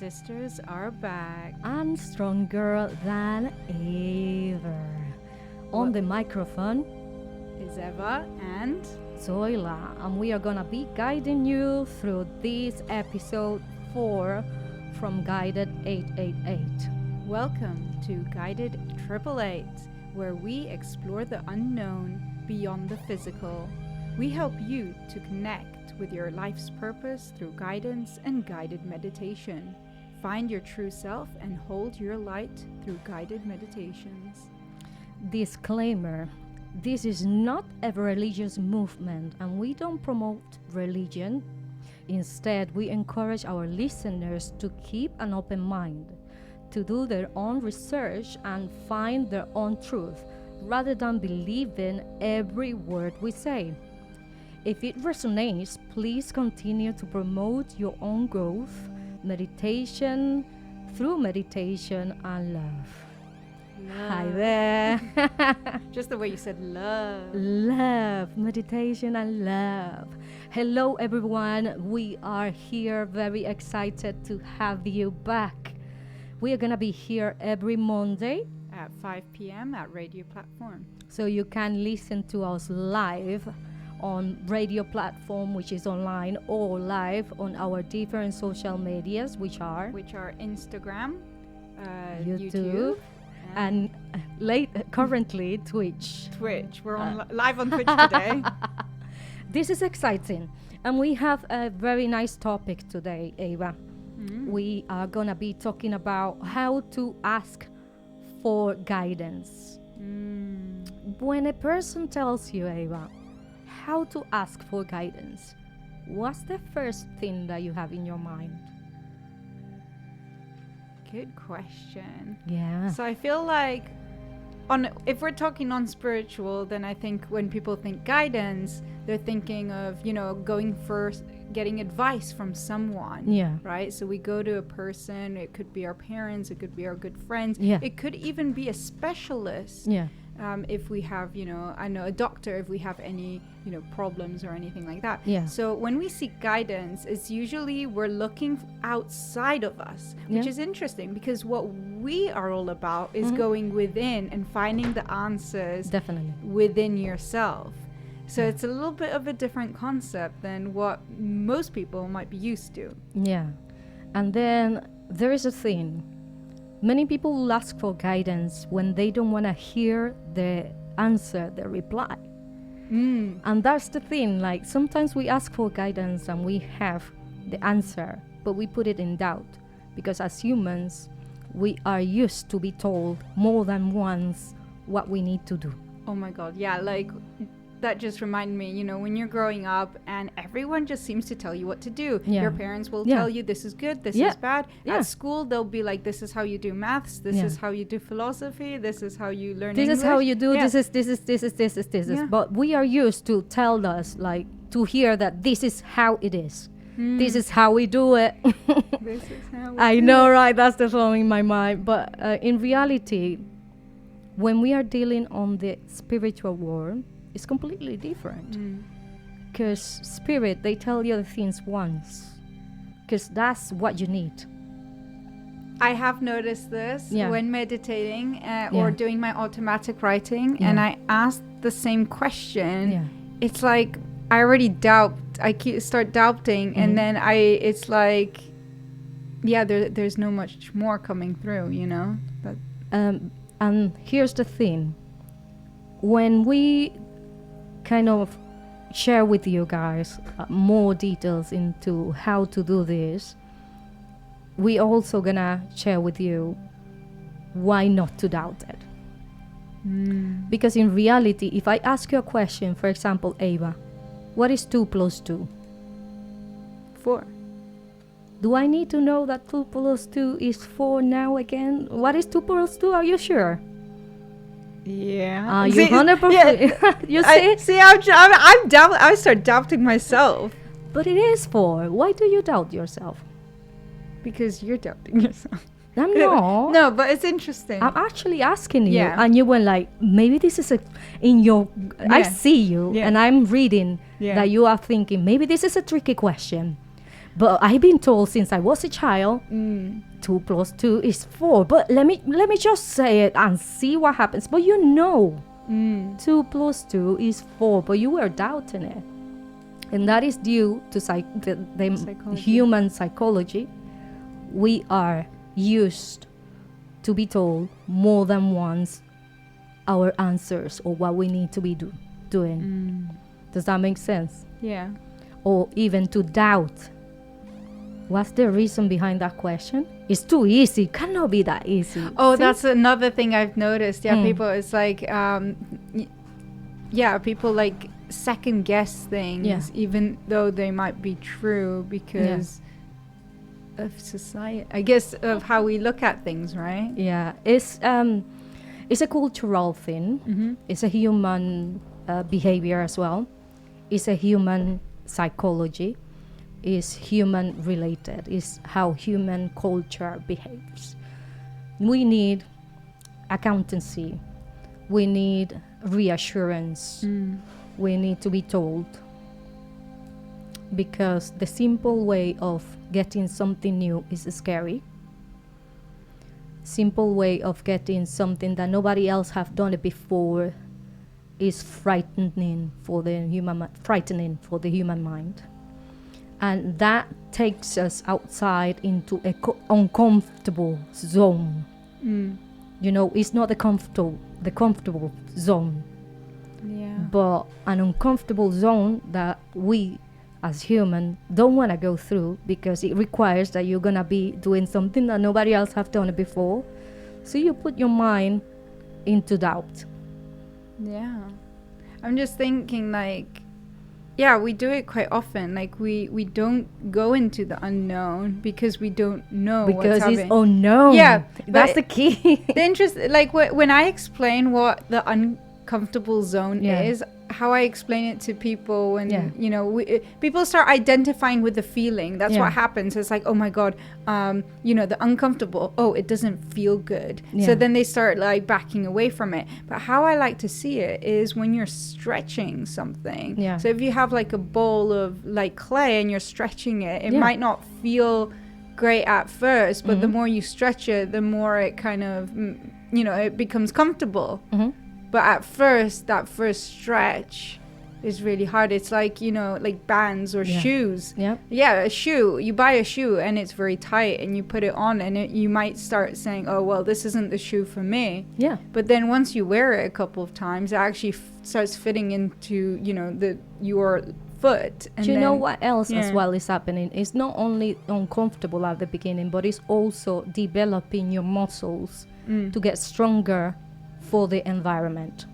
sisters are back. And stronger than ever. On the microphone is Ewa and Zoila, and we are gonna be guiding you through this episode 4 from Guided 888. Welcome to Guided 888, where we explore the unknown beyond the physical. We help you to connect with your life's purpose through guidance and guided meditation. Find your true self and hold your light through guided meditations. Disclaimer: this is not a religious movement and we don't promote religion. Instead, we encourage our listeners to keep an open mind, to do their own research and find their own truth, rather than believing every word we say. If it resonates, please continue to promote your own growth, meditation and love. Hi there. Just the way you said love. Love, meditation and love. Hello everyone, we are here very excited to have you back. We are gonna be here every Monday at 5 p.m. at Radio Platform. So you can listen to us live on Radio Platform, which is online, or live on our different social medias, which are Instagram, YouTube, and currently Twitch. We're on live on Twitch today. This is exciting, and we have a very nice topic today, Ewa. Mm-hmm. We are gonna be talking about how to ask for guidance. When a person tells you, Ewa, how to ask for guidance, what's the first thing that you have in your mind? Good question. Yeah. So I feel like if we're talking non-spiritual, then I think when people think guidance, they're thinking of, going first, getting advice from someone. Yeah. Right? So we go to a person, it could be our parents, it could be our good friends. Yeah. It could even be a specialist. Yeah. If we have, a doctor, if we have any, problems or anything like that. Yeah. So when we seek guidance, it's usually we're looking outside of us, which is interesting because what we are all about is going within and finding the answers within yourself. So it's a little bit of a different concept than what most people might be used to. Yeah. And then there is a thing. Many people will ask for guidance when they don't want to hear the answer, the reply. And that's the thing, like sometimes we ask for guidance and we have the answer, but we put it in doubt because as humans, we are used to be told more than once what we need to do. Oh my God, yeah, like that just reminded me, when you're growing up and everyone just seems to tell you what to do. Yeah. Your parents will tell you this is good, this is bad. Yeah. At school, they'll be like, this is how you do maths, this is how you do philosophy, this is how you learn English. This is how you do, yeah. this is. But we are used to tell us, like, to hear that this is how it is. This is how we do it. This is how we I know, right? That's the song in my mind. But in reality, when we are dealing on the spiritual world, it's completely different. Because spirit, they tell you the things once. Because that's what you need. I have noticed this when meditating or doing my automatic writing, and I ask the same question. Yeah. It's like I already start doubting, and then it's like, there's no much more coming through, But and here's the thing. When we kind of share with you guys more details into how to do this, we also gonna share with you why not to doubt it. Because in reality, if I ask you a question, for example, Ewa, what is 2 plus 2? 4. Do I need to know that 2 plus 2 is 4 now again? What is 2 plus 2? Are you sure? Yeah. You 100%. You see? I start doubting myself. But it is 4. Why do you doubt yourself? Because you're doubting yourself. I'm not. No, but it's interesting. I'm actually asking you, and you were like, maybe this is in your. I see you, and I'm reading that you are thinking maybe this is a tricky question. But I've been told since I was a child, 2 plus 2 is 4. But let me just say it and see what happens. But 2 plus 2 is 4, but you were doubting it. And that is due to the human psychology. We are used to be told more than once our answers or what we need to be doing. Does that make sense? Yeah. Or even to doubt. What's the reason behind that question? It's too easy. It cannot be that easy. Oh, that's another thing I've noticed. Yeah, people, it's like, people like second guess things, even though they might be true because of society, I guess, of how we look at things, right? Yeah, it's a cultural thing. It's a human behavior as well. It's a human psychology. Is human related, is how human culture behaves. We need accountancy, we need reassurance, we need to be told, because the simple way of getting something new is scary. Simple way of getting something that nobody else have done it before is frightening for the human mind. And that takes us outside into a uncomfortable zone. It's not the comfortable zone. Yeah. But an uncomfortable zone that we as humans don't want to go through, because it requires that you're going to be doing something that nobody else have done it before. So you put your mind into doubt. Yeah. I'm just thinking, like, we do it quite often. Like we don't go into the unknown because we don't know because what's it's unknown. Yeah, that's the key. The interest, like when I explain what the uncomfortable zone is, how I explain it to people when people start identifying with the feeling. That's what happens. It's like, oh my god, the uncomfortable. Oh, it doesn't feel good. So then they start like backing away from it. But how I like to see it is when you're stretching something. Yeah. So if you have like a bowl of like clay and you're stretching it, it might not feel great at first, but the more you stretch it, the more it kind of, it becomes comfortable. But at first, that first stretch is really hard. It's like, like bands or shoes. Yeah, a shoe. You buy a shoe and it's very tight and you put it on and you might start saying, oh, well, this isn't the shoe for me. Yeah. But then once you wear it a couple of times, it actually starts fitting into, your foot. And do you know what else as well is happening? It's not only uncomfortable at the beginning, but it's also developing your muscles to get stronger for the environment.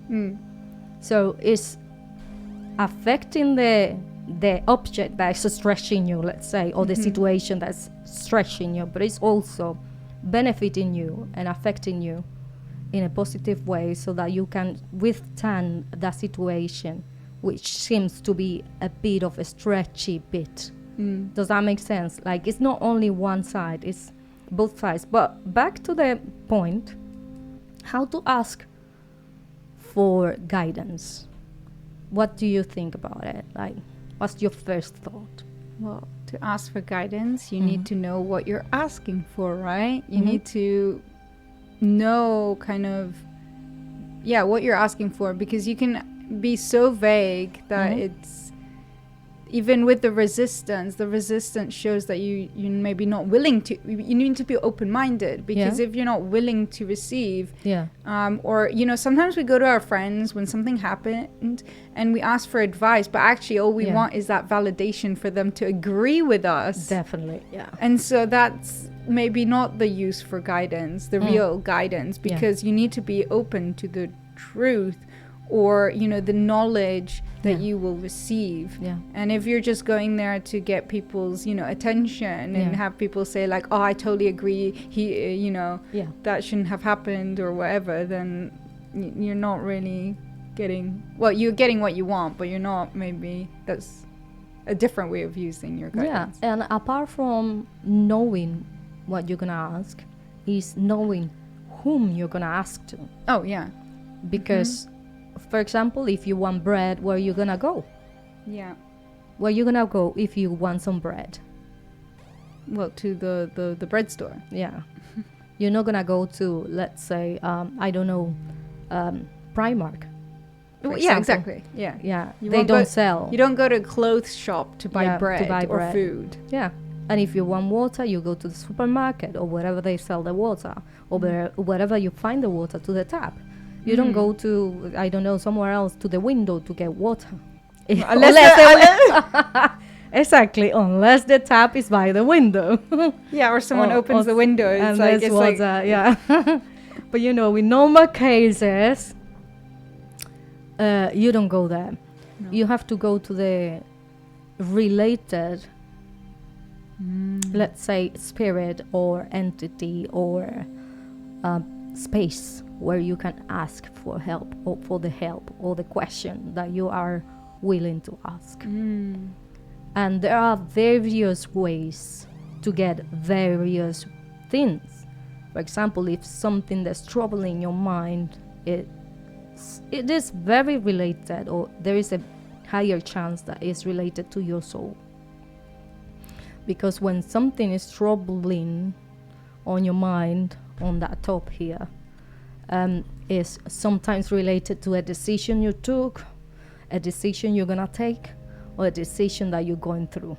So it's affecting the object that is stretching you, let's say, or the situation that's stretching you, but it's also benefiting you and affecting you in a positive way so that you can withstand that situation, which seems to be a bit of a stretchy bit. Does that make sense? Like, it's not only one side, it's both sides. But back to the point, how to ask for guidance. What do you think about it? Like, what's your first thought? Well, to ask for guidance, you need to know what you're asking for, right? You need to know kind of, what you're asking for, because you can be so vague that it's, even with the resistance shows that you maybe not willing to. You need to be open-minded, because if you're not willing to receive, or sometimes we go to our friends when something happened and we ask for advice, but actually all we want is that validation for them to agree with us. Definitely, And so that's maybe not the use for guidance, the real guidance, because you need to be open to the truth, or the knowledge that you will receive. And if you're just going there to get people's attention and have people say like, oh, I totally agree, that shouldn't have happened or whatever, then you're not really getting, well, you're getting what you want, but you're not, maybe that's a different way of using your guidance. And apart from knowing what you're gonna ask, is knowing whom you're gonna ask to. Because for example, if you want bread, where are you gonna go? Where are you gonna go if you want some bread? to the bread store. Yeah. You're not gonna go to, let's say, I don't know, Primark. Yeah, exactly. Yeah. Yeah. They don't sell. You don't go to a clothes shop to buy bread or food. Yeah. And if you want water, you go to the supermarket or wherever they sell the water, or wherever you find the water, to the tap. You don't go to, I don't know, somewhere else to the window to get water. Exactly, unless the tap is by the window. Yeah, or someone opens the window. It's like, yeah. But in normal cases, you don't go there. No. You have to go to the related, let's say, spirit or entity or space where you can ask for help or for the help or the question that you are willing to ask. And there are various ways to get various things. For example, if something that's troubling your mind, it is very related, or there is a higher chance that it's related to your soul. Because when something is troubling on your mind, on that top here, is sometimes related to a decision you took, a decision you're gonna take, or a decision that you're going through,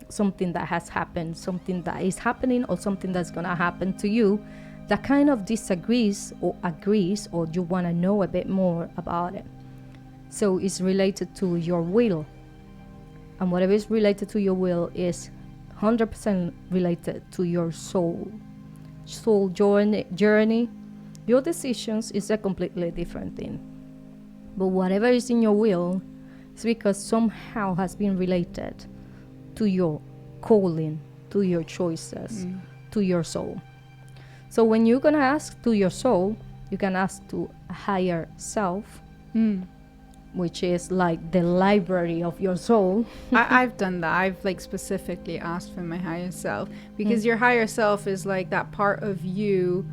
something that has happened, something that is happening, or something that's gonna happen to you that kind of disagrees or agrees, or you want to know a bit more about it. So it's related to your will, and whatever is related to your will is 100% related to your soul journey. Your decisions is a completely different thing, but whatever is in your will, it's because somehow has been related to your calling, to your choices, to your soul. So when you're gonna ask to your soul, you can ask to a higher self, which is like the library of your soul. I've done that. I've specifically asked for my higher self, because your higher self is like that part of you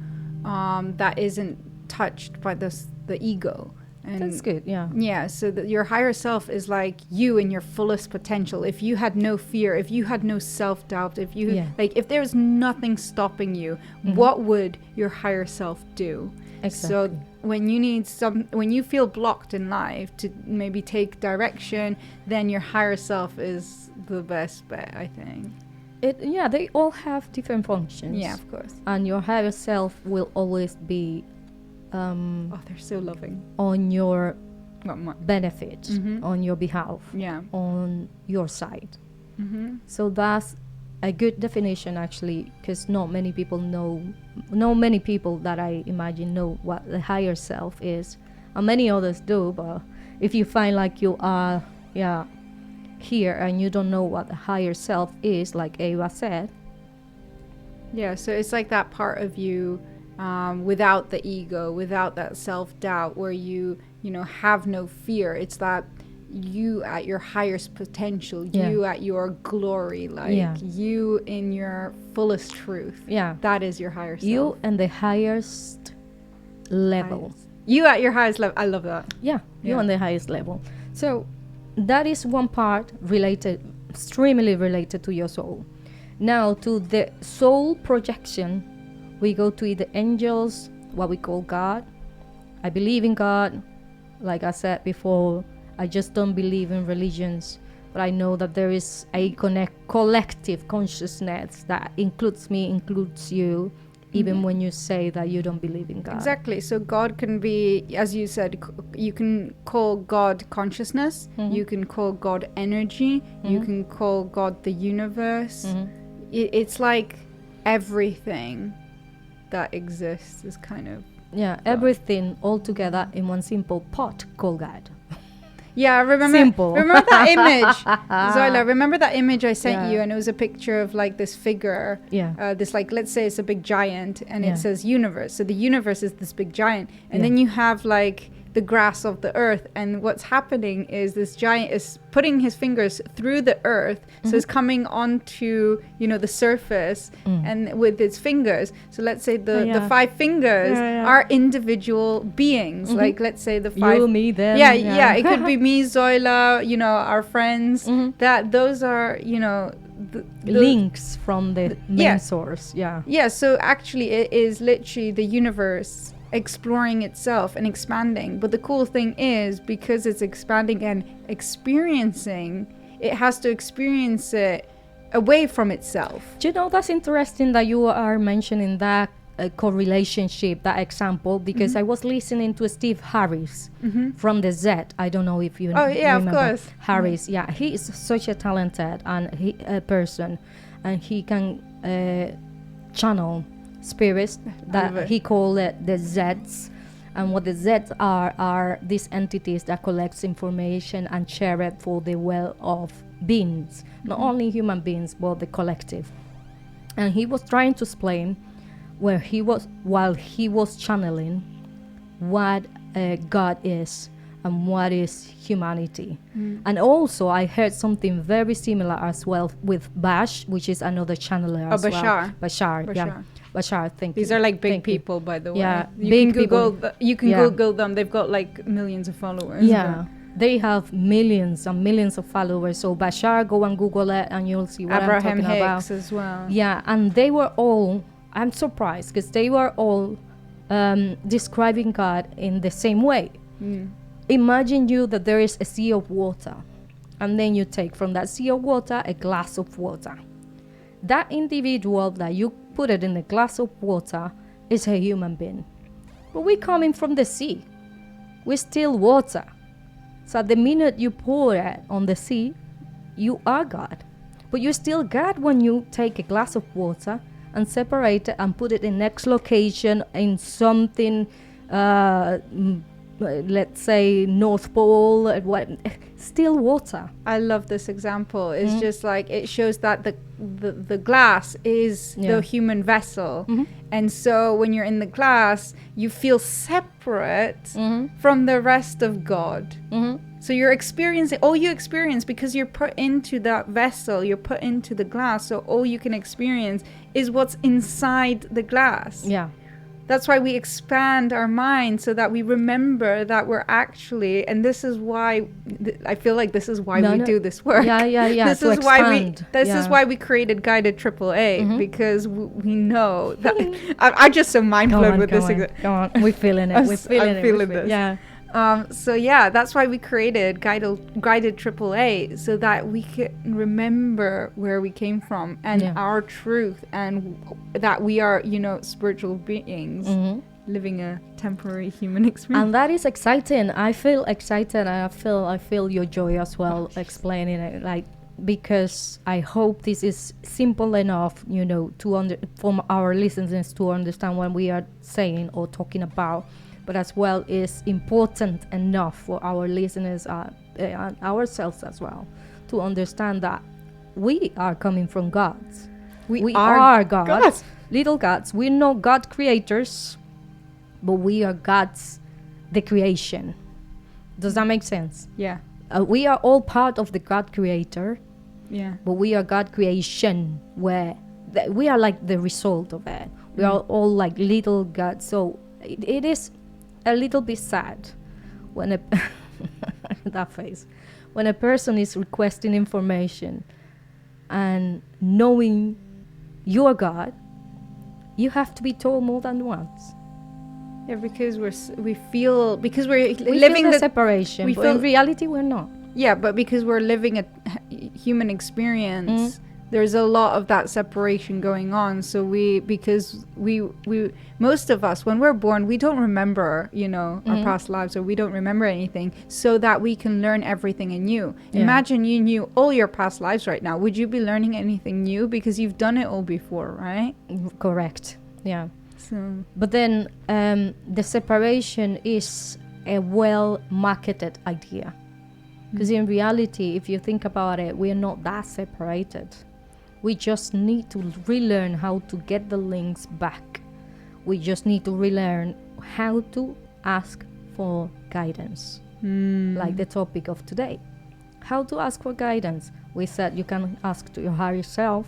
that isn't touched by the ego. And that's good, yeah. Yeah, so that your higher self is like you in your fullest potential. If you had no fear, if you had no self-doubt, if you if there was nothing stopping you, what would your higher self do? Exactly. So when you feel blocked in life to maybe take direction, then your higher self is the best bet, I think. They all have different functions. Yeah, of course. And your higher self will always be they're so loving, on your benefit, on your behalf, on your side. So that's a good definition, actually, because not many people that I imagine know what the higher self is, and many others do. But if you find like you are here and you don't know what the higher self is, like Ewa said, so it's like that part of you without the ego, without that self-doubt, where you have no fear. It's that you at your highest potential, you at your glory, you in your fullest truth. That is your higher self. You and the highest level. You at your highest level. I love that. You on the highest level. So that is one part extremely related to your soul. Now to the soul projection, we go to the angels, what we call God. I believe in God. Like I said before, I just don't believe in religions, but I know that there is a collective consciousness that includes me, includes you, even when you say that you don't believe in God. Exactly. So God can be, as you said, you can call God consciousness, you can call God energy, you can call God the universe. It's like everything that exists is kind of everything all together in one simple pot called God. Remember that image, Zoila, remember that image I sent you, and it was a picture of like this figure, this let's say it's a big giant, and it says universe. So the universe is this big giant, and then you have like the grass of the earth, and what's happening is this giant is putting his fingers through the earth, so it's coming onto the surface, and with its fingers. So let's say the 5 fingers are individual beings, like let's say the 5, you, me, them, it could be me, Zoila, our friends, that those are links from the main source. Yeah, so actually it is literally the universe exploring itself and expanding. But the cool thing is, because it's expanding and experiencing, it has to experience it away from itself. Do you know, that's interesting that you are mentioning that correlationship, that example, because I was listening to Steve Harris from the Z. I don't know if you remember. Of course. Harris, he is such a talented and person, and he can channel spirits that he called the Zs. And what the Zs are these entities that collects information and share it for the well of beings, not only human beings but the collective. And he was trying to explain while he was channeling what God is and what is humanity. And also I heard something very similar as well with Bash, which is another channeler as Bashar. well. Bashar. Bashar, thank you. These are like big people, by the way. Yeah, you can Google them. They've got like millions of followers. Yeah. They have millions and millions of followers. So Bashar, go and Google it and you'll see what I'm talking about. Hicks as well. Yeah, and they were all, I'm surprised, because they were all describing God in the same way. Imagine you that there is a sea of water, and then you take from that sea of water a glass of water. That individual that you put it in a glass of water is a human being. But we're coming from the sea. We're still water. So the minute you pour it on the sea, you are God. But you're still God when you take a glass of water and separate it and put it in next location in something, let's say North Pole, still water. I love this example. It's just like, it shows that the glass is the human vessel. And so when you're in the glass, you feel separate from the rest of God. So you're experiencing, all you experience, because you're put into that vessel, you're put into the glass, so all you can experience is what's inside the glass. Yeah. That's why we expand our mind, so that we remember that we're actually, and this is why I feel like this is why we do this work. This is why we created Guided AAA, because we know that I'm just so mind blown with this. Go on, we're feeling it. We're feeling this. Yeah. So yeah, that's why we created Guided AAA, so that we can remember where we came from and our truth, and that we are, spiritual beings living a temporary human experience. And that is exciting. I feel excited. I feel your joy as well, explaining it, because I hope this is simple enough, for our listeners to understand what we are saying or talking about. But as well is important enough for our listeners and ourselves as well to understand that we are coming from gods. We are gods, little gods. We're not God creators, but we are gods, the creation. Does that make sense? Yeah. We are all part of the God creator. Yeah. But we are God creation, where we are like the result of it. We are all like little gods. So it is a little bit sad when that face, when a person is requesting information and knowing you're God, you have to be told more than once. Yeah, because we're living feel the separation, but in reality we're not. Yeah, but because we're living a human experience, there's a lot of that separation going on. So because we most of us, when we're born, we don't remember, our past lives, or we don't remember anything, so that we can learn everything anew. Yeah. Imagine you knew all your past lives right now. Would you be learning anything new? Because you've done it all before, right? Correct. Yeah. So, but then the separation is a well-marketed idea. Because in reality, if you think about it, we're not that separated. We just need to relearn how to get the links back. We just need to relearn how to ask for guidance. Like the topic of today. How to ask for guidance. We said you can ask to your higher self,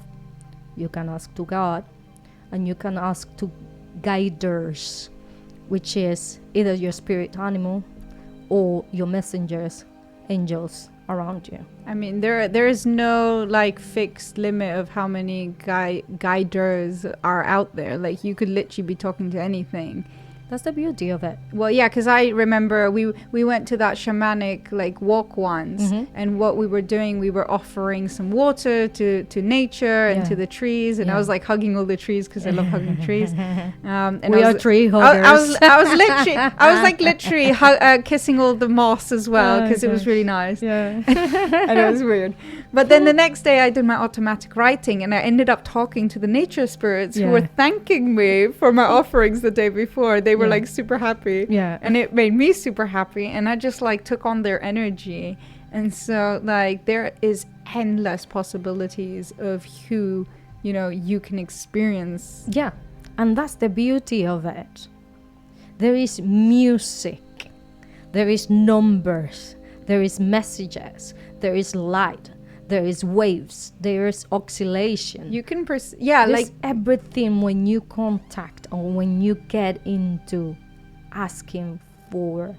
you can ask to God, and you can ask to guiders, which is either your spirit animal or your messengers, angels, around you. I mean, there is no like fixed limit of how many guiders are out there. Like, you could literally be talking to anything. That's the beauty of it. Well, yeah, because I remember we went to that shamanic like walk once, and what we were doing, we were offering some water to nature and to the trees, and I was like hugging all the trees because I love hugging trees. And we are tree huggers. I was literally kissing all the moss as well because it was really nice. Yeah, and it was weird. But then the next day I did my automatic writing, and I ended up talking to the nature spirits who were thanking me for my offerings the day before. They were like super happy, and it made me super happy, and I just like took on their energy. And so like there is endless possibilities of who, you know, you can experience. Yeah, and that's the beauty of it. There is music, there is numbers, there is messages, there is light, there is waves, there is oscillation. You can There's like everything when you contact or when you get into asking for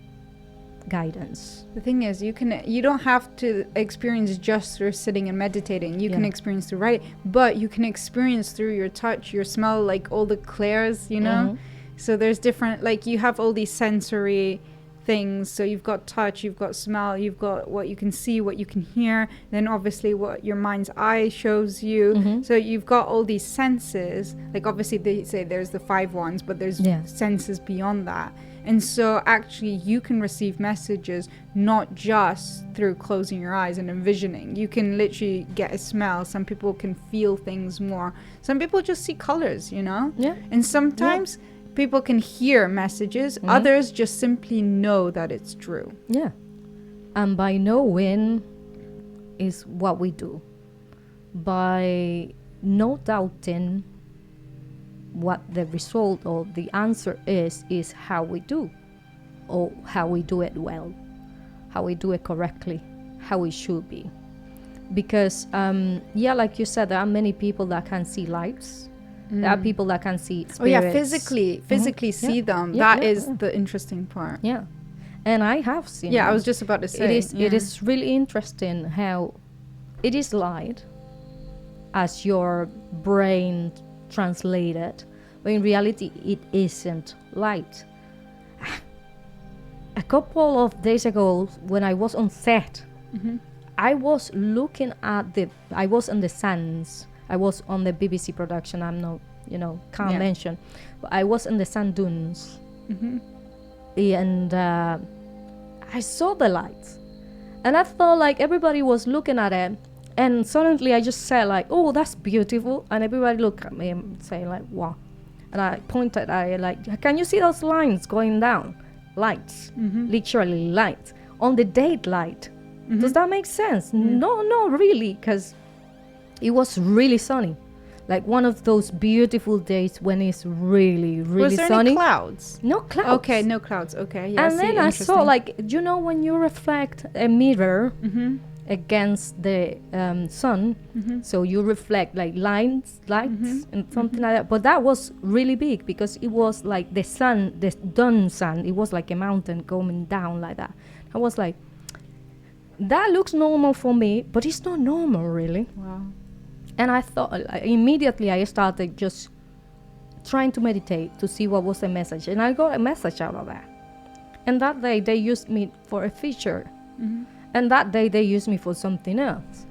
guidance. the thing is, you don't have to experience just through sitting and meditating. You can experience through writing, but you can experience through your touch, your smell, like all the clairs, you know. So there's different, like you have all these sensory things. So you've got touch, you've got smell, you've got what you can see, what you can hear, then obviously what your mind's eye shows you. So you've got all these senses. Like obviously they say there's the 5 ones, but there's senses beyond that. And so actually you can receive messages not just through closing your eyes and envisioning. You can literally get a smell. Some people can feel things more. Some people just see colors, you know? And sometimes people can hear messages. Others just simply know that it's true. And by knowing is what we do. By no doubting what the result or the answer is how we do, or how we do it well, how we do it correctly, how it should be. Because like you said, there are many people that can see lights. There are people that can see spirits. physically see them. That is the interesting part. And I have seen I was just about to say it is really interesting how it is light as your brain translated, but in reality it isn't light. A couple of days ago when I was on set, I was looking at I was on the sands. I was on the BBC production. I'm not, can't mention, but I was in the sand dunes, and I saw the lights, and I felt like everybody was looking at it. And suddenly I just said like, "Oh, that's beautiful," and everybody looked at me and say like, "Wow!" And I pointed, "Can you see those lines going down? Lights, literally lights on the daylight. Does that make sense?" No, not really, because it was really sunny, like one of those beautiful days when it's really, really was there sunny. Any clouds? No clouds. Okay, no clouds. Okay, yeah. And then I saw when you reflect a mirror against the sun, so you reflect like lights and something like that. But that was really big because it was like the dawn sun. It was like a mountain going down like that. I was like, that looks normal for me, but it's not normal really. Wow. And I thought immediately I started just trying to meditate to see what was the message, and I got a message out of that. And that day they used me for a feature. And that day they used me for something else.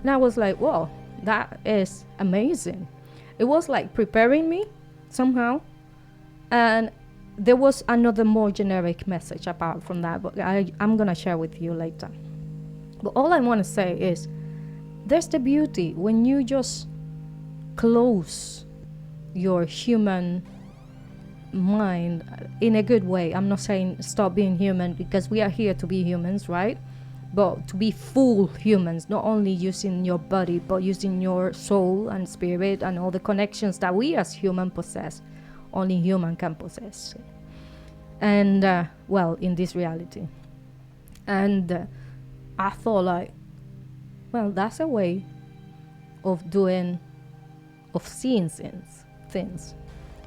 And I was like, whoa, that is amazing. It was like preparing me somehow. And there was another more generic message apart from that, but I'm going to share with you later. But all I want to say is, there's the beauty when you just close your human mind in a good way. I'm not saying stop being human, because we are here to be humans, right? But to be full humans, not only using your body, but using your soul and spirit and all the connections that we as humans possess. Only human can possess. And, in this reality. And I thought like, well, that's a way of seeing things.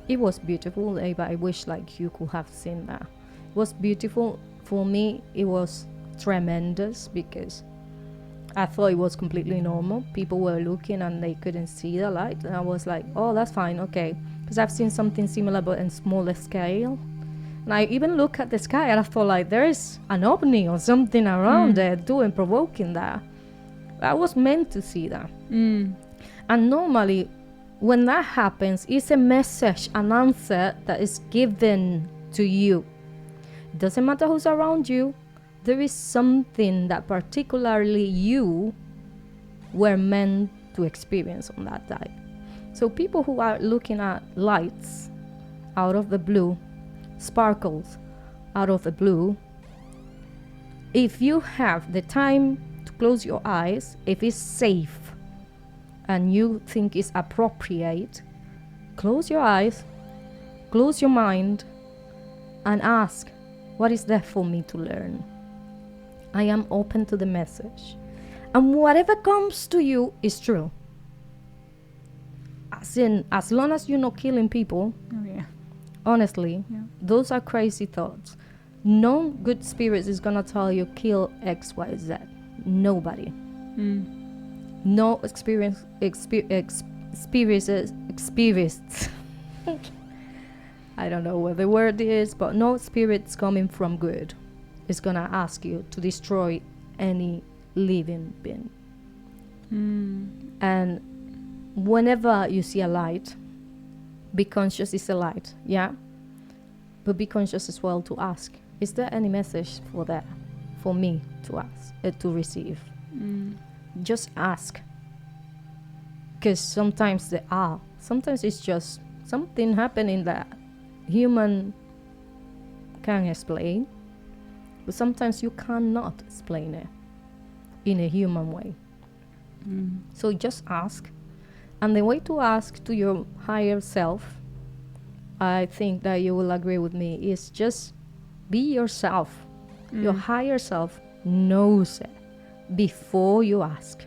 It was beautiful, Eva. I wish you could have seen that. It was beautiful for me. It was tremendous because I thought it was completely normal. People were looking and they couldn't see the light. And I was like, oh, that's fine, okay. Because I've seen something similar but in smaller scale. And I even look at the sky and I thought like there is an opening or something around there doing provoking that. I was meant to see that. And normally when that happens, it's a message, an answer that is given to you. It doesn't matter who's around you. There is something that particularly you were meant to experience on that day. So people who are looking at lights out of the blue, sparkles out of the blue, if you have the time to close your eyes, if it's safe and you think it's appropriate, close your eyes, close your mind, and ask, what is there for me to learn? I am open to the message. And whatever comes to you is true. As long as you're not killing people, honestly, those are crazy thoughts. No good spirits is gonna tell you kill X, Y, Z. Nobody. No experience. I don't know what the word is, but no spirits coming from good is gonna ask you to destroy any living being. And whenever you see a light, be conscious it's a light, but be conscious as well to ask, is there any message for me to ask, to receive? Just ask, because sometimes sometimes it's just something happening that human can explain, but sometimes you cannot explain it in a human way. So just ask. And the way to ask to your higher self, I think that you will agree with me, is just be yourself. Your higher self knows it before you ask.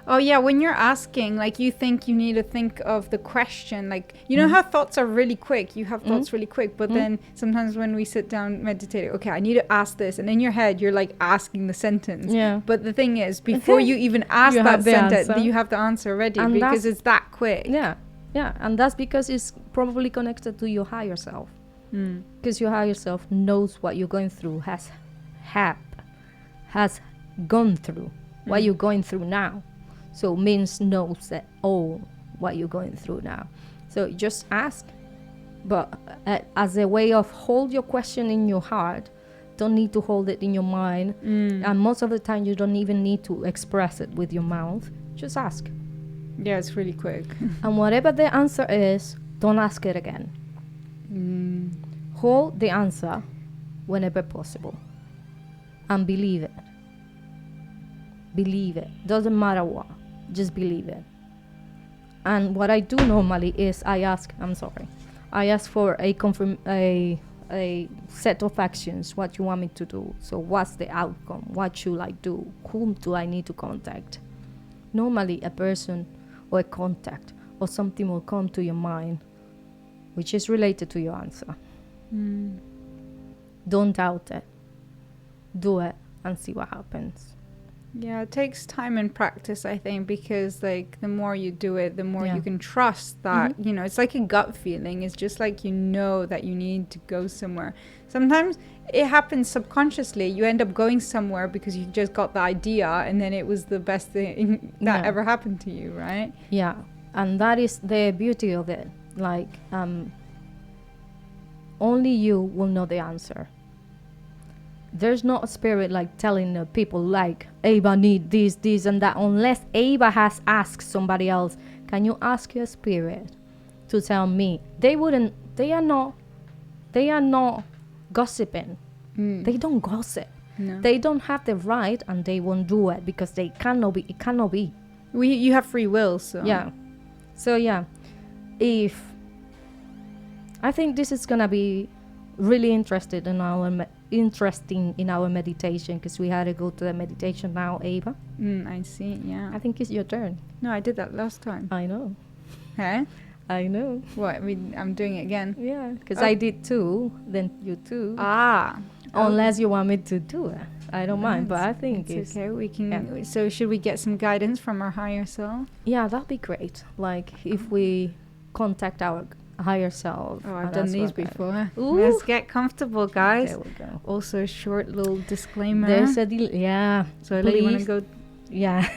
Oh yeah, when you're asking, like you think you need to think of the question, like you know how thoughts are really quick, you have thoughts really quick, but then sometimes when we sit down meditating, okay, I need to ask this, and in your head you're like asking the sentence, but the thing is, before you even ask that sentence, you have the answer ready, and because it's that quick. And that's because it's probably connected to your higher self, because your higher self knows what you're going through, has gone through what you're going through now. So means knows that what you're going through now. So just ask, but as a way of hold your question in your heart. Don't need to hold it in your mind. And most of the time you don't even need to express it with your mouth. Just ask. Yeah, it's really quick. And whatever the answer is, don't ask it again. Hold the answer whenever possible. And believe it. Believe it. Doesn't matter what. Just believe it. And what I do normally is I ask for a set of actions, what you want me to do. So what's the outcome? What should I do? Whom do I need to contact? Normally a person or a contact or something will come to your mind which is related to your answer. Don't doubt it. Do it and see what happens. Yeah, it takes time and practice, I think, because like the more you do it, the more you can trust that, you know, it's like a gut feeling. It's just like, you know, that you need to go somewhere. Sometimes it happens subconsciously. You end up going somewhere because you just got the idea and then it was the best thing that ever happened to you, right? Yeah, and that is the beauty of it. Like, only you will know the answer. There's not a spirit like telling people like, Eva need this and that, unless Eva has asked somebody else, can you ask your spirit to tell me? They are not gossiping. They don't gossip. No. They don't have the right and they won't do it because it cannot be. You have free will, so. Yeah. So yeah, if I think this is gonna be really interesting in our meditation, because we had to go to the meditation now, Eva. I see. Yeah, I think it's your turn. No, I did that last time. I know. Huh? I know. What? I'm doing it again. Yeah, because I did 2, then you 2. Unless you want me to do it. I don't mind, but I think it's okay. We can. Yeah. So should we get some guidance from our higher self? Yeah, that'd be great. Like if we contact our higher self. Oh, I've done these before. Let's get comfortable, guys. There we go. Also, a short little disclaimer. There's a yeah. So I want to go. Yeah.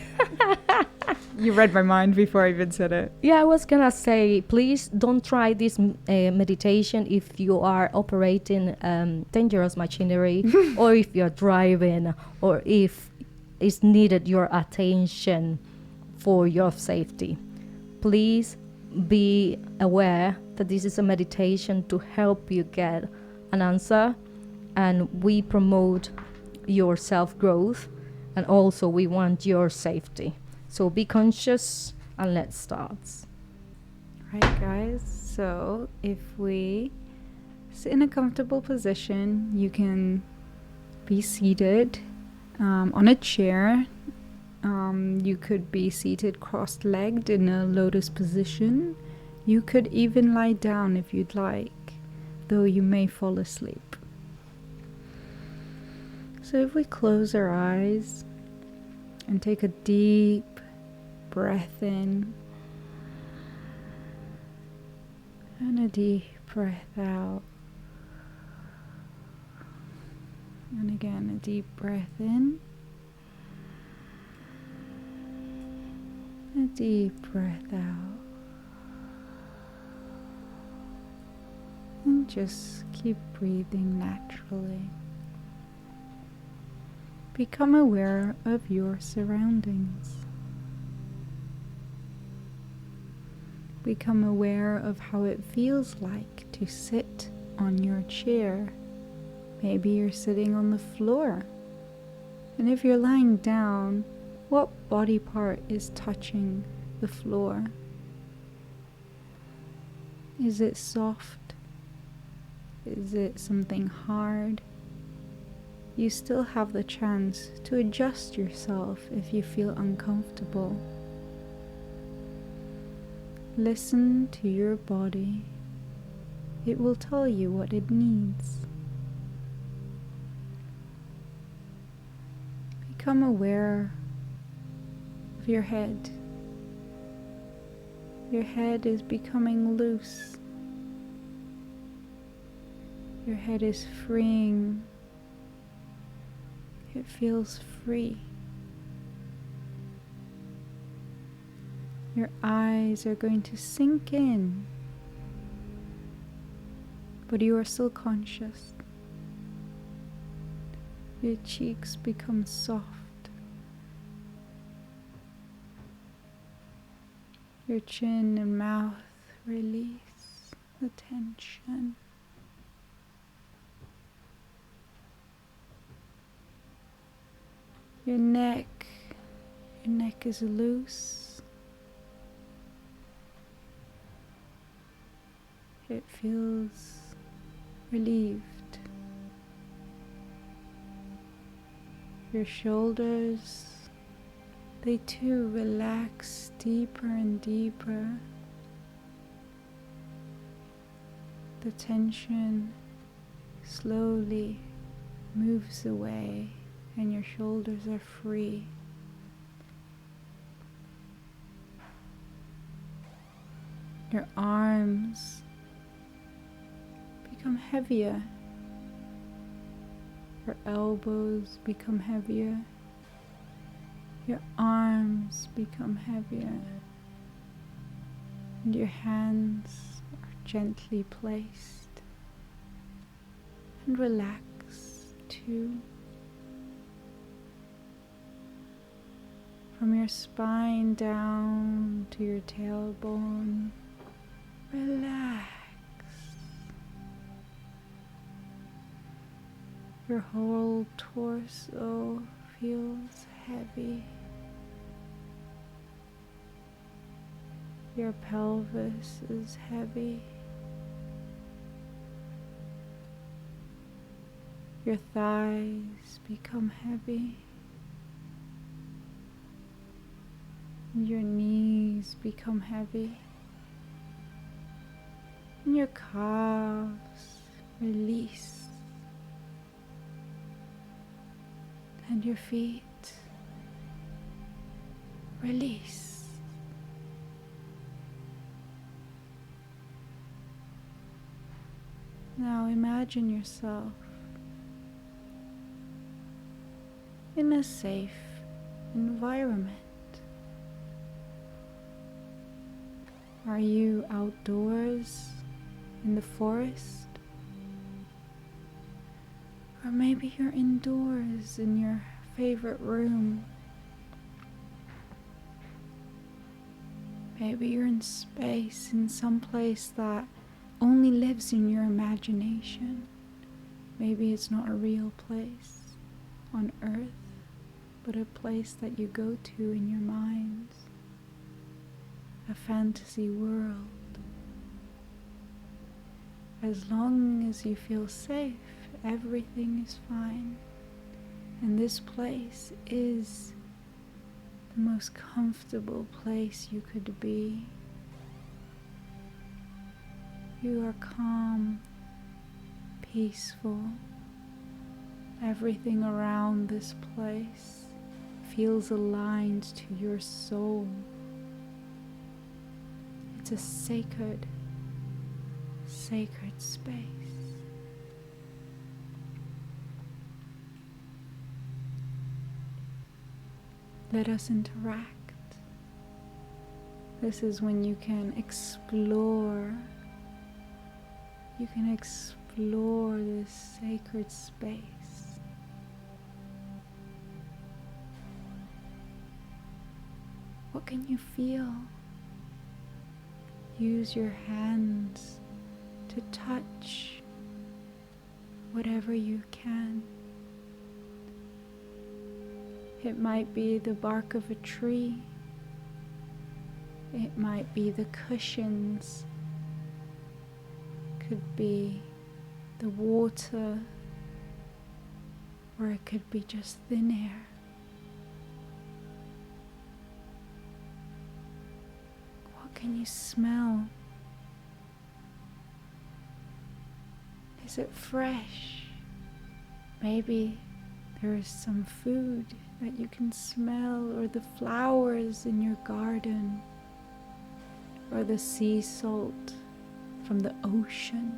You read my mind before I even said it. Yeah, I was gonna say, please don't try this meditation if you are operating dangerous machinery, or if you're driving, or if it's needed your attention for your safety. Please be aware that this is a meditation to help you get an answer, and we promote your self-growth, and also we want your safety. So be conscious and let's start. Right, guys. So if we sit in a comfortable position, you can be seated on a chair. You could be seated cross-legged in a lotus position. You could even lie down if you'd like, though you may fall asleep. So if we close our eyes and take a deep breath in and a deep breath out, and again a deep breath in, a deep breath out, and just keep breathing naturally. Become aware of your surroundings. Become aware of how it feels like to sit on your chair. Maybe you're sitting on the floor. And if you're lying down, what body part is touching the floor? Is it soft? Is it something hard? You still have the chance to adjust yourself if you feel uncomfortable. Listen to your body. It will tell you what it needs. Become aware of your head. Your head is becoming loose. Your head is freeing. It feels free. Your eyes are going to sink in, but you are still conscious. Your cheeks become soft. Your chin and mouth release the tension. Your neck is loose. It feels relieved. Your shoulders, they too relax deeper and deeper. The tension slowly moves away and your shoulders are free. Your arms become heavier. Your elbows become heavier. Your arms become heavier. And your hands are gently placed. And relax too. From your spine down to your tailbone, relax. Your whole torso feels heavy. Your pelvis is heavy. Your thighs become heavy. Your knees become heavy. And your calves release. your feet. Release. Now imagine yourself in a safe environment. Are you outdoors in the forest? Or maybe you're indoors in your favorite room. Maybe you're in space, in some place that only lives in your imagination. Maybe it's not a real place on earth, but a place that you go to in your mind. A fantasy world. As long as you feel safe, everything is fine. And this place is the most comfortable place you could be. You are calm, peaceful. Everything around this place feels aligned to your soul. It's a sacred space. Let us interact. This is when you can explore. You can explore this sacred space. What can you feel? Use your hands to touch whatever you can. It might be the bark of a tree. It might be the cushions. Could be the water, or it could be just thin air. What can you smell? Is it fresh? Maybe there is some food that you can smell, or the flowers in your garden, or the sea salt from the ocean.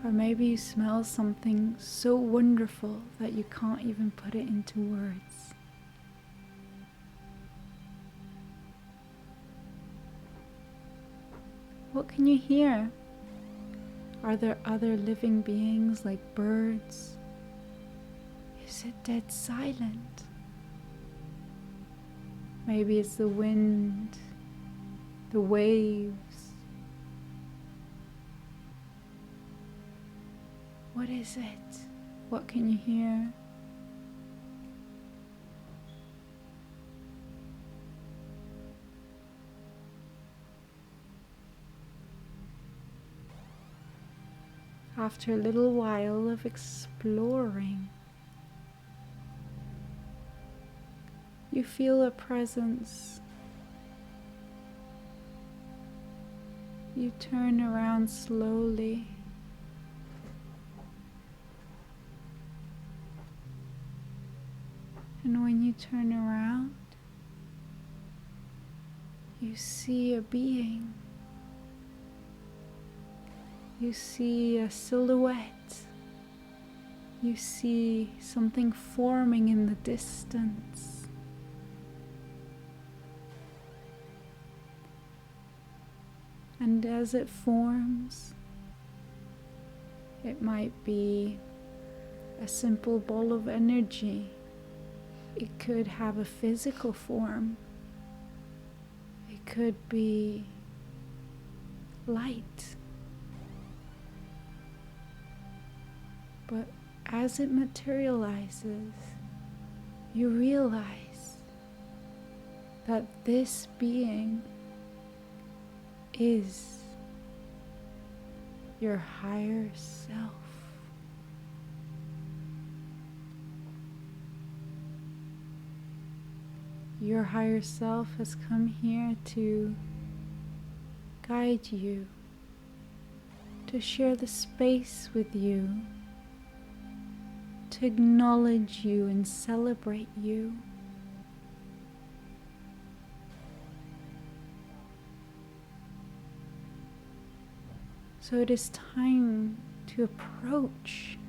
Or maybe you smell something so wonderful that you can't even put it into words. What can you hear? Are there other living beings like birds? Is it dead silent? Maybe it's the wind, the waves. What is it? What can you hear? After a little while of exploring, you feel a presence. You turn around slowly. And when you turn around, you see a being. You see a silhouette. You see something forming in the distance. And as it forms, it might be a simple ball of energy. It could have a physical form. It could be light. But as it materializes, you realize that this being is your higher self. Your higher self has come here to guide you, to share the space with you, to acknowledge you and celebrate you. So it is time to approach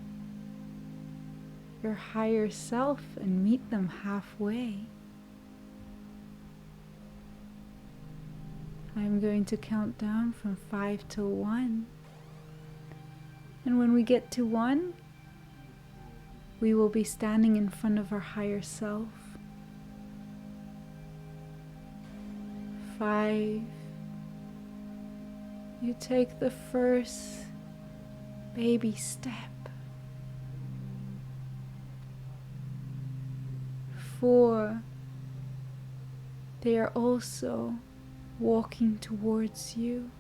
your higher self and meet them halfway. I'm going to count down from 5 till 1. And when we get to 1, we will be standing in front of our higher self. 5. You take the first baby step. 4. They are also walking towards you.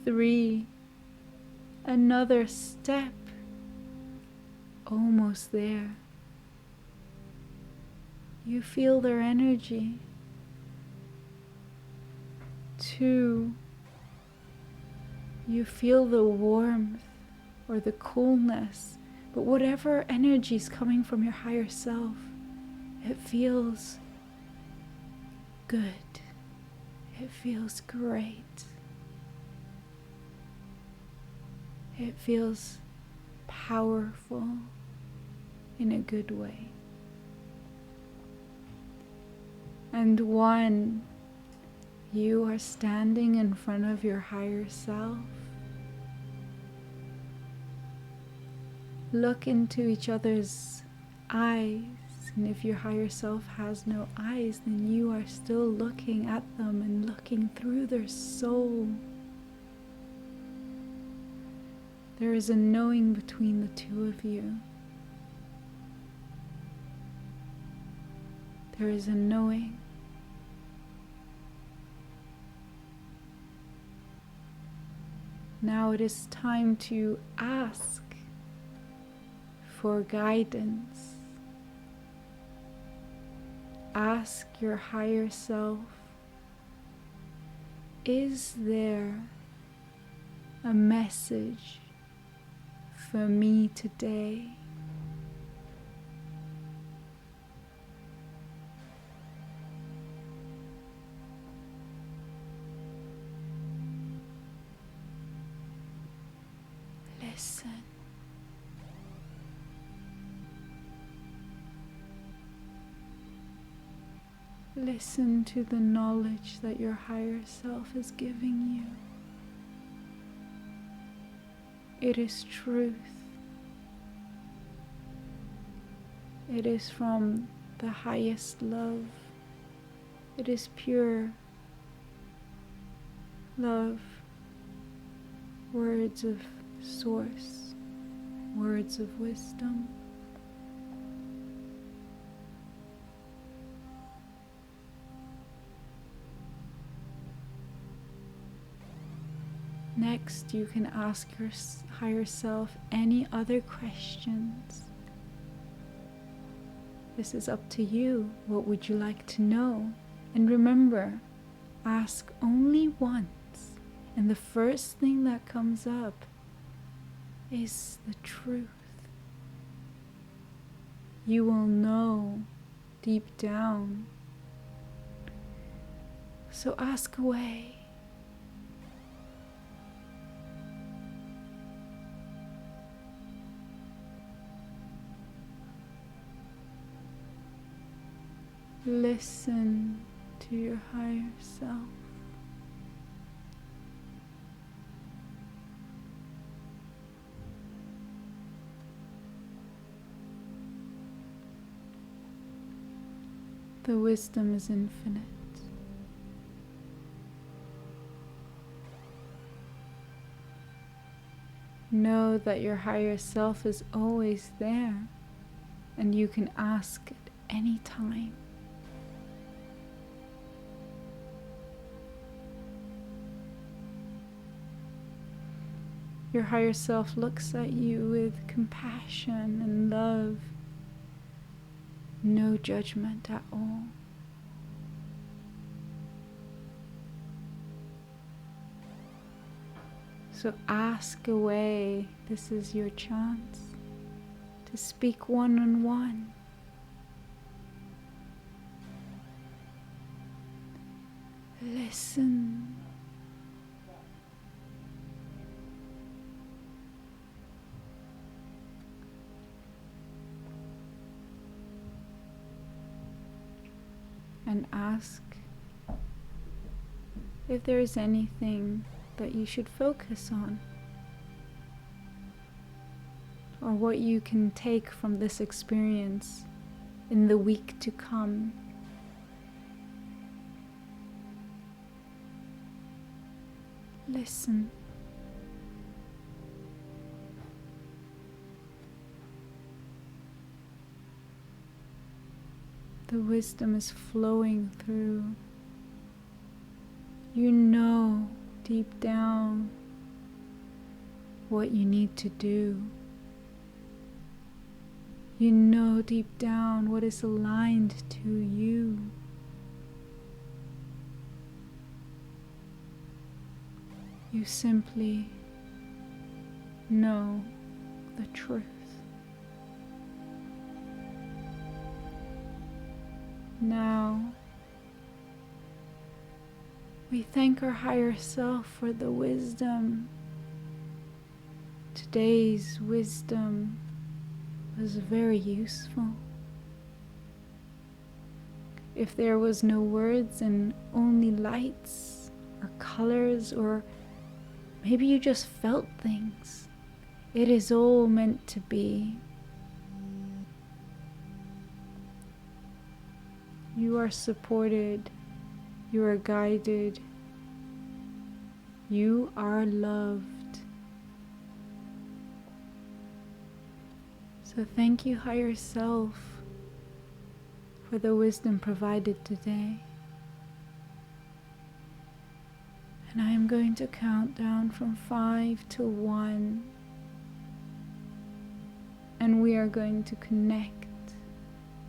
3. Another step. Almost there. You feel their energy. 2. You feel the warmth or the coolness, but whatever energy is coming from your higher self, it feels good. It feels great. It feels powerful in a good way. And 1, you are standing in front of your higher self. Look into each other's eyes, and if your higher self has no eyes, then you are still looking at them and looking through their soul. There is a knowing between the two of you. There is a knowing. Now it is time to ask for guidance. Ask your higher self, is there a message for me today? Listen. Listen to the knowledge that your higher self is giving you. It is truth. It is from the highest love. It is pure love. Words of source. Words of wisdom. Next, you can ask your higher self any other questions. This is up to you. What would you like to know? And remember, ask only once, and the first thing that comes up is the truth. You will know deep down. So ask away. Listen to your higher self. The wisdom is infinite. Know that your higher self is always there, and you can ask at any time. Your higher self looks at you with compassion and love, no judgment at all. So ask away. This is your chance to speak one-on-one. Listen. And ask if there is anything that you should focus on, or what you can take from this experience in the week to come. Listen. The wisdom is flowing through. You know deep down what you need to do. You know deep down what is aligned to you. You simply know the truth. Now, we thank our higher self for the wisdom. Today's wisdom was very useful. If there was no words and only lights or colors, or maybe you just felt things, it is all meant to be. You are supported, you are guided, you are loved. So thank you, higher self, for the wisdom provided today. And I am going to count down from 5 to 1. And we are going to connect.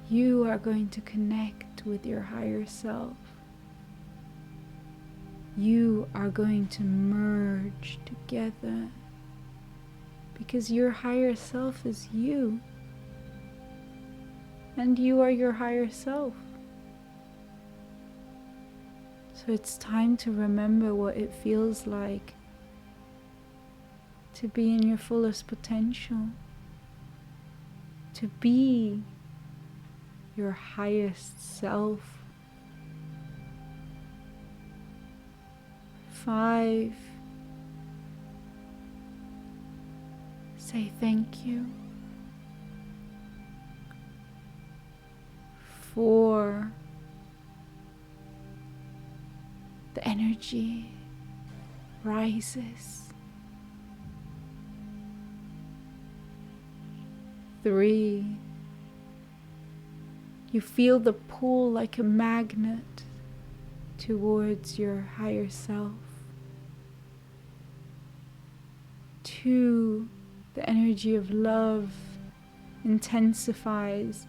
You are going to connect with your higher self. You are going to merge together, because your higher self is you, and you are your higher self. So it's time to remember what it feels like to be in your fullest potential, to be your highest self. 5. Say thank you. 4. The energy rises. 3. You feel the pull like a magnet towards your higher self. 2. The energy of love intensifies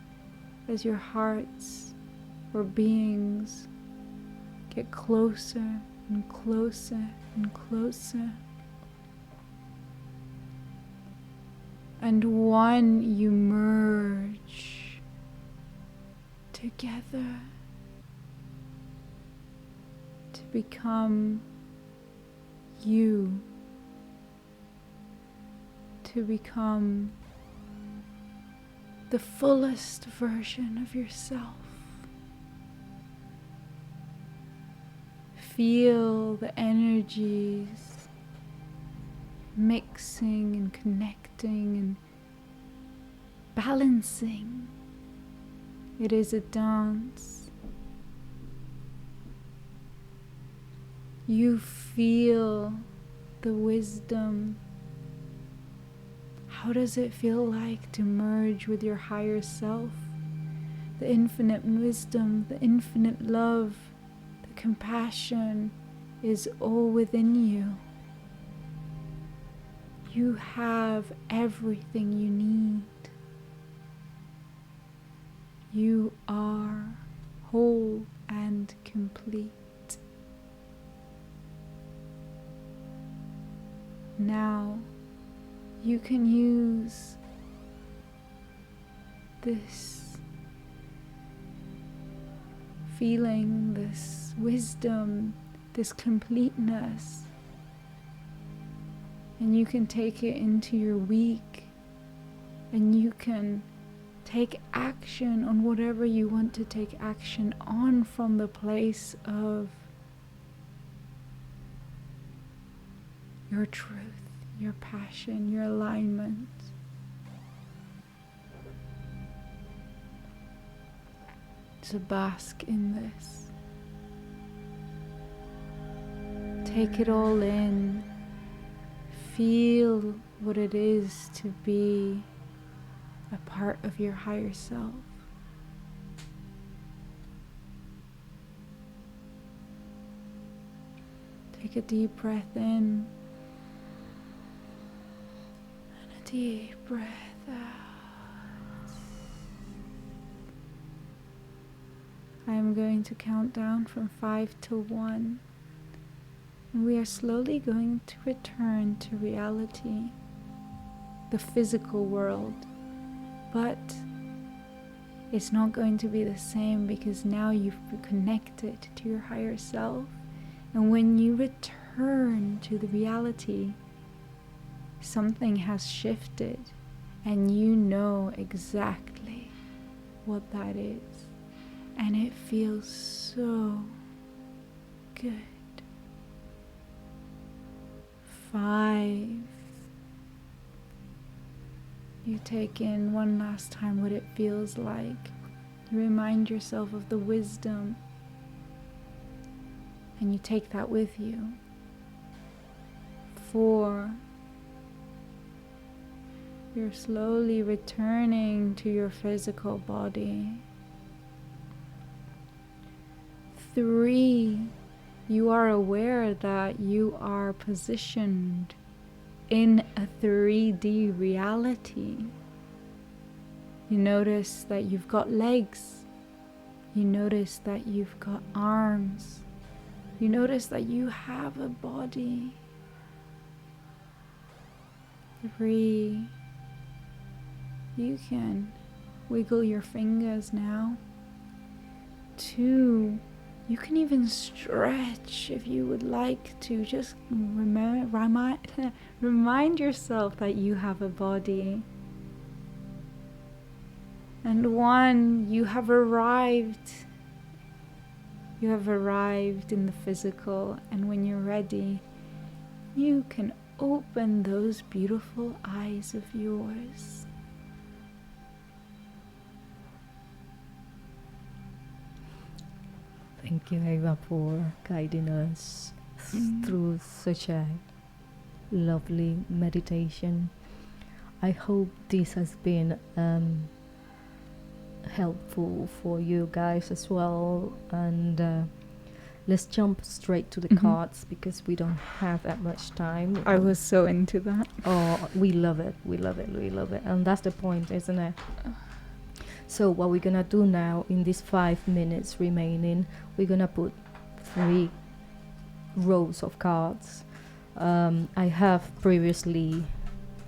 as your hearts or beings get closer and closer and closer. And 1, you merge together to become you, to become the fullest version of yourself. Feel the energies mixing and connecting and balancing. It is a dance. You feel the wisdom. How does it feel like to merge with your higher self? The infinite wisdom, the infinite love, the compassion is all within you. You have everything you need. You are whole and complete. Now you can use this feeling, this wisdom, this completeness, and you can take it into your week, and you can take action on whatever you want to take action on from the place of your truth, your passion, your alignment. So bask in this. Take it all in. Feel what it is to be a part of your higher self. Take a deep breath in and a deep breath out. I am going to count down from 5 to 1. And we are slowly going to return to reality, the physical world. But it's not going to be the same, because now you've connected to your higher self. And when you return to the reality, something has shifted, and you know exactly what that is. And it feels so good. 5. You take in one last time what it feels like. You remind yourself of the wisdom, and you take that with you. 4. You're slowly returning to your physical body. 3. You are aware that you are positioned in a 3D reality. You notice that you've got legs. You notice that you've got arms. You notice that you have a body. 3. You can wiggle your fingers now. 2. You can even stretch if you would like to. Just remind yourself that you have a body. And 1, you have arrived. You have arrived in the physical, and when you're ready, you can open those beautiful eyes of yours. Thank you, Ewa, for guiding us through such a lovely meditation. I hope this has been helpful for you guys as well. And let's jump straight to the cards, because we don't have that much time. I was so into that. Oh, we love it. We love it. We love it. And that's the point, isn't it? So what we're gonna do now, in these 5 minutes remaining, we're gonna put 3 rows of cards. I have previously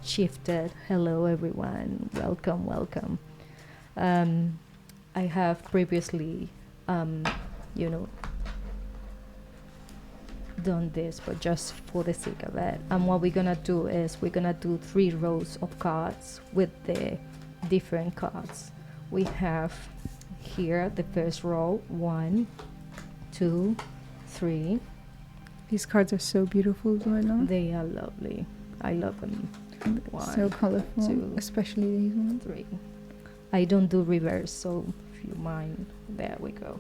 shifted. Hello everyone, welcome, welcome. I have previously, done this, but just for the sake of it. And what we're gonna do is we're gonna do 3 rows of cards with the different cards. We have here the first row, 1, 2, 3. These cards are so beautiful, Zoila. They are lovely. I love them. 1, so colorful, 2, especially these ones. 3. I don't do reverse, so if you mind, there we go.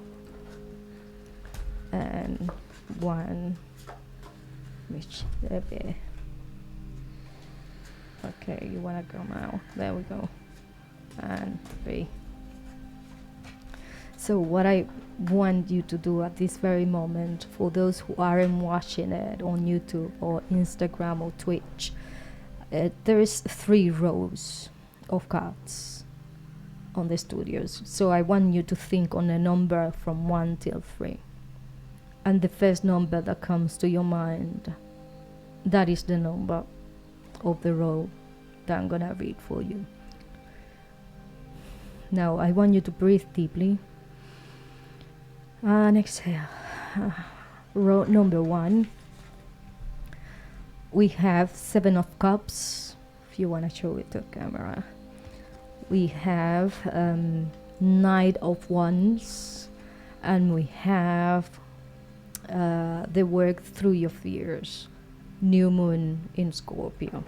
And 1, which okay, you wanna come out? There we go. And 3. So what I want you to do at this very moment, for those who aren't watching it on YouTube or Instagram or Twitch, there is 3 rows of cards on the studios. So I want you to think on a number from 1 till 3. And the first number that comes to your mind, that is the number of the row that I'm gonna read for you. Now I want you to breathe deeply and exhale. Row number 1, we have 7 of Cups. If you want to show it to camera, we have Knight of Wands, and we have the Work Through Your Fears, New Moon in Scorpio.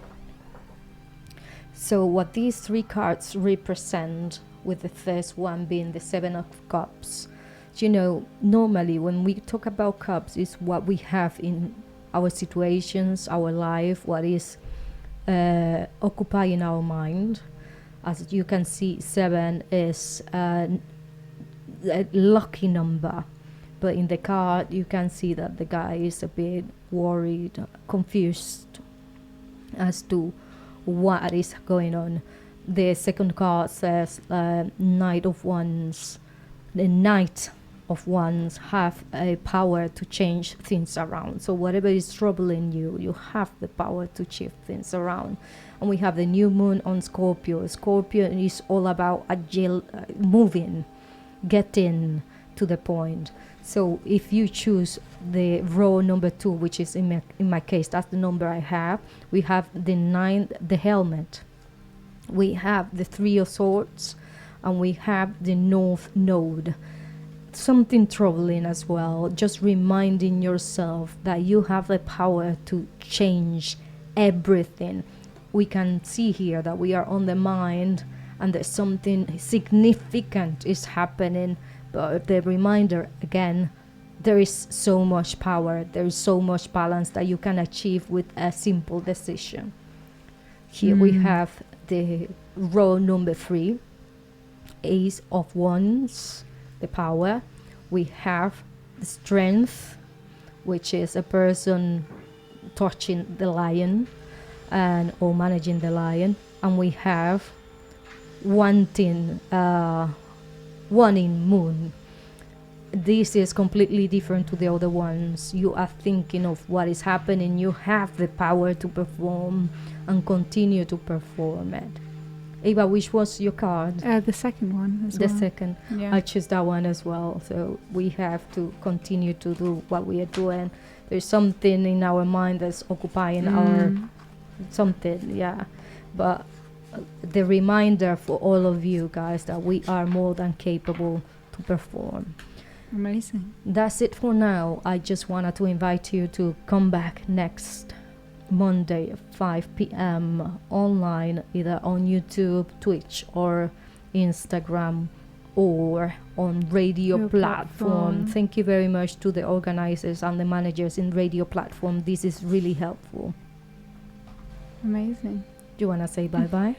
So what these 3 cards represent, with the first one being the 7 of Cups, you know, normally when we talk about cups, is what we have in our situations, our life, what is occupying our mind. As you can see, 7 is a lucky number, but in the card you can see that the guy is a bit worried, confused as to what is going on. The second card says Knight of Wands. The Knight of Wands have a power to change things around. So whatever is troubling you, you have the power to shift things around. And we have the new moon on Scorpio. Scorpio is all about agile, moving, getting to the point. So if you choose the row number 2, which is in my case, that's the number I have, we have the 9, the helmet. We have the 3 of Swords, and we have the North Node. Something troubling as well, just reminding yourself that you have the power to change everything. We can see here that we are on the mind and there's something significant is happening, but the reminder again, there is so much power, there is so much balance that you can achieve with a simple decision. Here we have the row number 3, Ace of Wands, the power. We have the Strength, which is a person touching the lion or managing the lion. And we have wanting moon. This is completely different to the other ones. You are thinking of what is happening. You have the power to perform and continue to perform it. Eva, which was your card? The second one as well. The second. Yeah. I choose that one as well. So we have to continue to do what we are doing. There's something in our mind that's occupying our something, yeah. But the reminder for all of you guys that we are more than capable to perform. Amazing. That's it for now. I just wanted to invite you to come back next Monday at 5 p.m. online, either on YouTube, Twitch, or Instagram, or on Radio Platform. Thank you very much to the organizers and the managers in Radio Platform. This is really helpful. Amazing. Do you want to say bye-bye?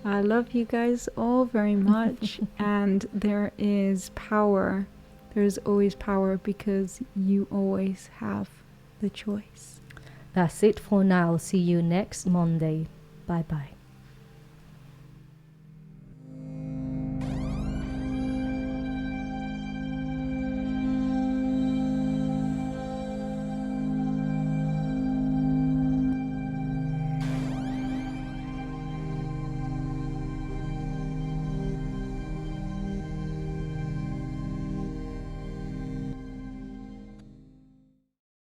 I love you guys all very much. And there is power. There's always power because you always have the choice. That's it for now. See you next Monday. Bye-bye.